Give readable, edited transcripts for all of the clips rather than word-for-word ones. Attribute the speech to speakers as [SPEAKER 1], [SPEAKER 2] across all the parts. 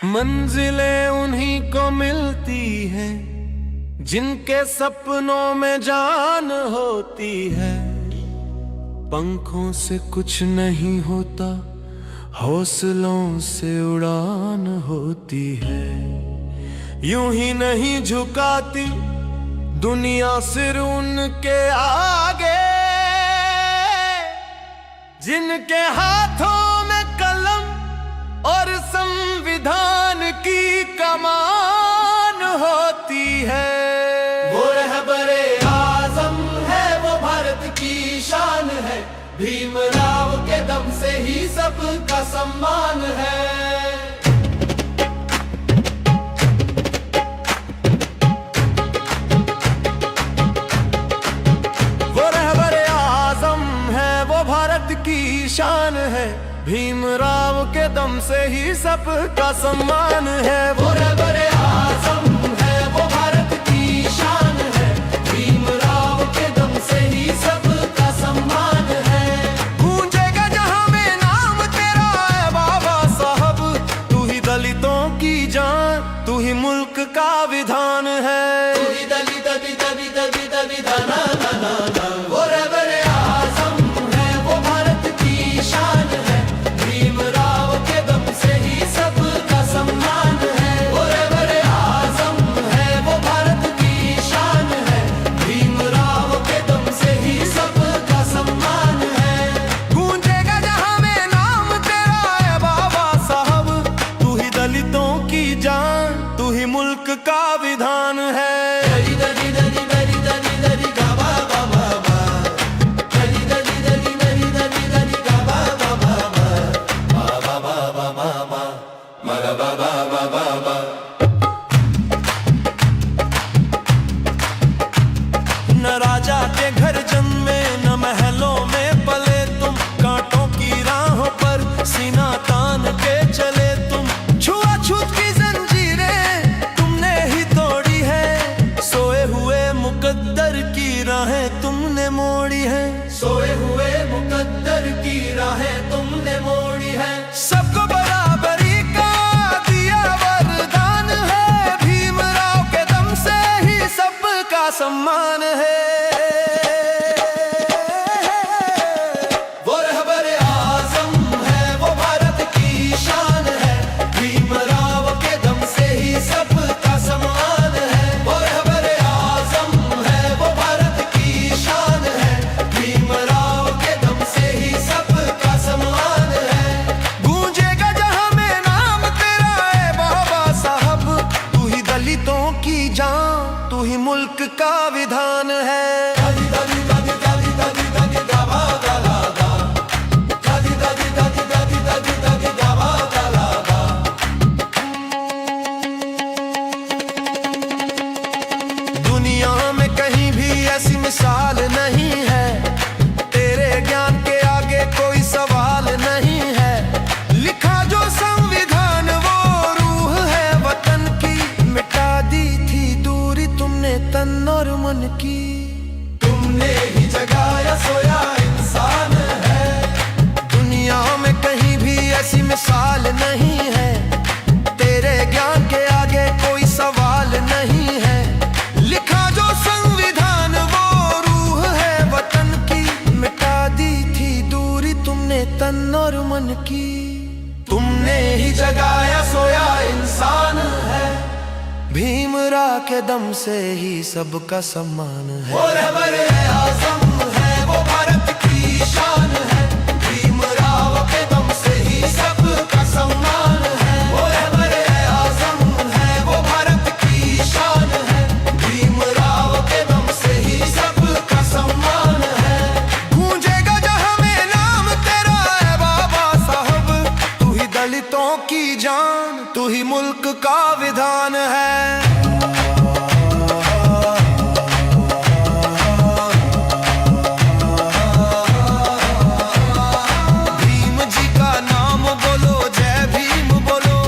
[SPEAKER 1] मंजिलें उन्हीं को मिलती हैं जिनके सपनों में जान होती है। पंखों से कुछ नहीं होता, हौसलों से उड़ान होती है। यूं ही नहीं झुकाती दुनिया सिर उनके आगे, जिनके हाथों में कलम और संविधान की कमान होती है।
[SPEAKER 2] वो रहबरे आज़म है, वो भारत की शान है। भीमराव के दम से ही सबका सम्मान है।
[SPEAKER 1] वो रहबरे आज़म है, वो भारत की शान है। भीमराव के दम से ही सबका सम्मान है।
[SPEAKER 2] वो रहबरे आज़म है, वो भारत की शान है। भीमराव के दम से ही सबका सम्मान है।
[SPEAKER 1] गूंजेगा जहां में नाम तेरा है बाबा साहब, तू ही दलितों की जान, तू ही मुल्क का विधान है।
[SPEAKER 2] तू ही दलित धाना ना ना ना। वो रहबरे आज़म है, वो भारत की शान है। भीमराव के दम से ही सबका सम्मान है। वो रहबरे आज़म है, वो भारत की शान है। भीमराव के दम से ही सबका सम्मान है।
[SPEAKER 1] गूंजेगा जहां में नाम तेरा है बाबा साहब, तू ही दलितों की जान, तू ही मुल्क का विधान है।
[SPEAKER 2] दली दली दली दली दली दली गा बा बा बा बा। दली दली दली दली दली दली गा बा बा बा बा। बा बा बा बा बा बा। मा गा बा बा बा बा बा।
[SPEAKER 1] न राजा के घर जन्मे, न महलों में पले तुम, कांटों की राहों पर सीना तान के चले तुम। छुआछूत की जंजीरें तुमने ही तोड़ी है, सोए हुए मुकद्दर की राहें तुमने मोड़ी है।
[SPEAKER 2] सोए हुए मुकद्दर की राहें तुमने मोड़ी है।
[SPEAKER 1] सबको बराबरी का दिया वरदान है, भीमराव के दम से ही सबका सम्मान है।
[SPEAKER 2] वो रहबरे आज़म है, वो भारत की शान है। भीमराव के दम से ही सबका सम्मान है। वो रहबरे आज़म है, वो भारत की शान है। भीमराव के दम से ही सबका सम्मान है।
[SPEAKER 1] गूंजेगा जहां में नाम तेरा है बाबा साहब, तू ही दलितों की जान, तू ही मुल्क का विधान है।
[SPEAKER 2] दली दली दली दली दली दली गा बा गा ला गा। दली दली दली दली दली दली गा बा गा ला गा।
[SPEAKER 1] दुनिया में कहीं भी ऐसी मिसाल नहीं है, तेरे ज्ञान के आगे कोई सवाल नहीं है। लिखा जो संविधान वो रूह है वतन की, मिटा दी थी दूरी तुमने तन और मन की।
[SPEAKER 2] तुमने ही जगाया सोया इंसान है।
[SPEAKER 1] दुनिया में कहीं भी ऐसी मिसाल नहीं है, तेरे ज्ञान के आगे कोई सवाल नहीं है। लिखा जो संविधान वो रूह है वतन की, मिटा दी थी दूरी तुमने तन और मन की।
[SPEAKER 2] तुमने ही जगाया सोया इंसान है।
[SPEAKER 1] भीमराव के दम से ही सबका सम्मान है।
[SPEAKER 2] वो रहबरे आज़म है, वो भारत की शान है। भीमराव के दम से ही सबका सम्मान है। वो रहबरे आज़म है, वो भारत की शान है। भीमराव के दम से ही सबका सम्मान है।
[SPEAKER 1] गूंजेगा जहां में नाम तेरा है बाबा साहब, तू ही दलितों की जान, तू ही मुल्क का विधान है। भीम जी का नाम बोलो, जय भीम बोलो,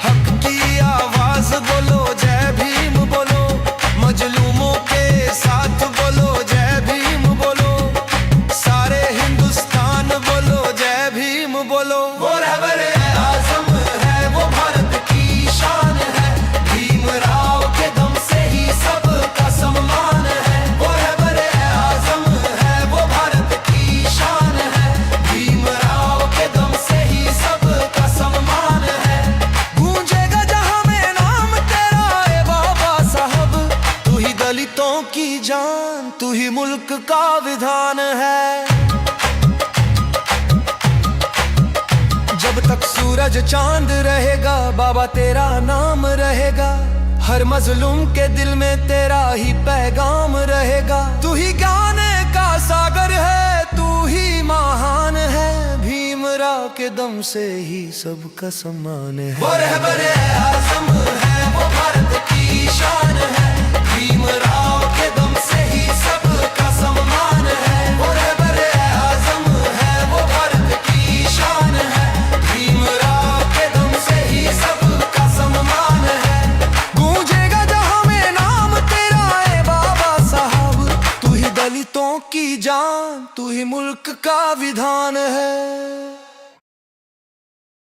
[SPEAKER 1] हक की आवाज बोलो, जय भीम बोलो। मजलूमों के साथ बोलो, जय भीम बोलो, सारे हिंदुस्तान बोलो, जय भीम बोलो।
[SPEAKER 2] वो रहबरे आज़म है, वो भारत की
[SPEAKER 1] तू ही मुल्क का विधान है। जब तक सूरज चांद रहेगा बाबा तेरा नाम रहेगा, हर मजलूम के दिल में तेरा ही पैगाम रहेगा। तू ही ज्ञान का सागर है, तू ही महान है, भीमराव के दम से ही सबका सम्मान है। वो रहबरे आज़म है, वो भारत की शान है, भीमराव के दम से ही सबका सम्मान है। वो रहबरे आज़म है, वो भारत की शान है, भीमराव के दम से ही सबका सम्मान है। गूंजेगा जहां में नाम तेरा है बाबा साहब, तू ही दलितों की जान, तू ही मुल्क का विधान है।